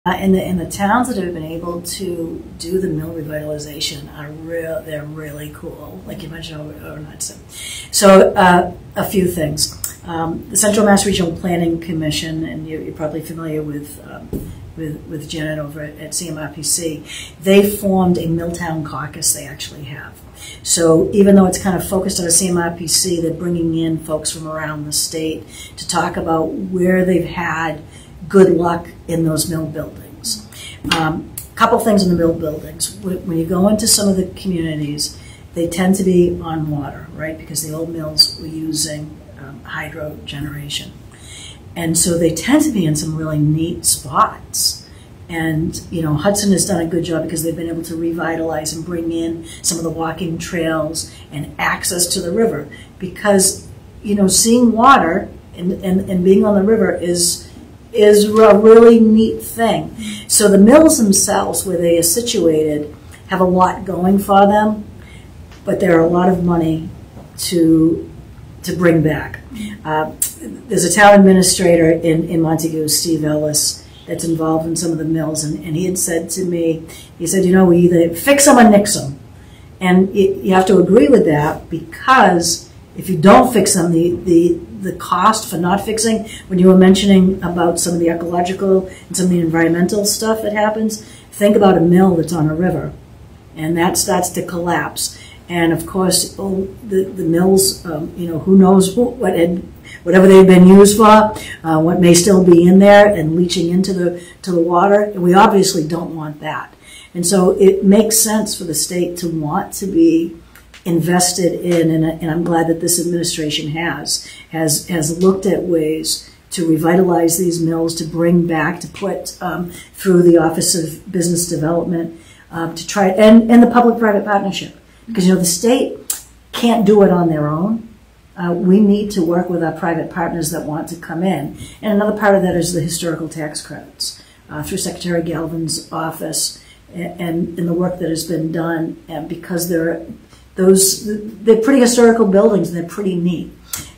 And the towns that have been able to do the mill revitalization they're really cool. Like you mentioned, overnight. So a few things. The Central Mass Regional Planning Commission, and you're probably familiar with Janet over at CMRPC, they formed a Milltown caucus. They actually have. So even though it's kind of focused on a CMRPC, they're bringing in folks from around the state to talk about where they've had good luck in those mill buildings. Couple things in the mill buildings. When you go into some of the communities, they tend to be on water, right? Because the old mills were using hydro generation. And so they tend to be in some really neat spots. And, you know, Hudson has done a good job because they've been able to revitalize and bring in some of the walking trails and access to the river. Because, you know, seeing water and being on the river is a really neat thing. So the mills themselves, where they are situated, have a lot going for them, but there are a lot of money to bring back. There's a town administrator in Montague, Steve Ellis, that's involved in some of the mills, and he had said to me, he said, you know, we either fix them or nix them. And you have to agree with that, because if you don't fix them, the cost for not fixing, when you were mentioning about some of the ecological and some of the environmental stuff that happens, think about a mill that's on a river, and that starts to collapse. And of course, the mills, you know, who knows whatever they've been used for, what may still be in there and leaching into the water. And we obviously don't want that. And so it makes sense for the state to want to be invested in, and I'm glad that this administration has looked at ways to revitalize these mills, to bring back, to put through the Office of Business Development, to try, and the public-private partnership. Because, you know, the state can't do it on their own. We need to work with our private partners that want to come in. And another part of that is the historical tax credits through Secretary Galvin's office and the work that has been done. And because they're pretty historical buildings and they're pretty neat.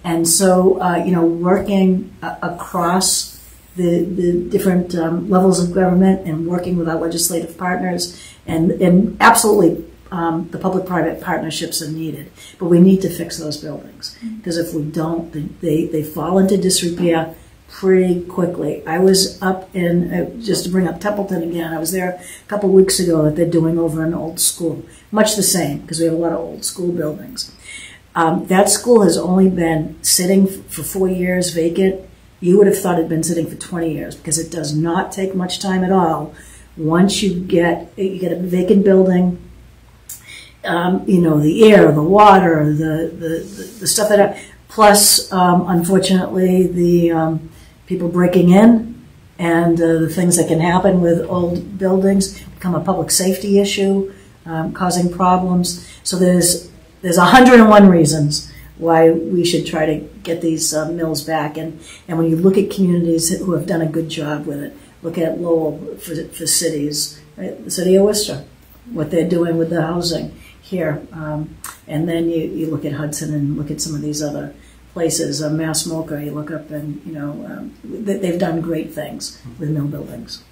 And so, you know, working across the different levels of government and working with our legislative partners and absolutely the public-private partnerships are needed, but we need to fix those buildings, because if we don't, they fall into disrepair pretty quickly. I was up in, just to bring up Templeton again, I was there a couple weeks ago that they're doing over an old school, much the same, because we have a lot of old school buildings. That school has only been sitting for 4 years vacant. You would have thought it had been sitting for 20 years, because it does not take much time at all. Once you get a vacant building, you know, the air, the water, the stuff that, plus, unfortunately, the people breaking in and the things that can happen with old buildings become a public safety issue, causing problems. So there's 101 reasons why we should try to get these mills back. And when you look at communities who have done a good job with it, look at Lowell for cities, right? The city of Worcester, what they're doing with the housing here, and then you look at Hudson and look at some of these other places. Mass Mocha, you look up and, you know, they've done great things with mill buildings.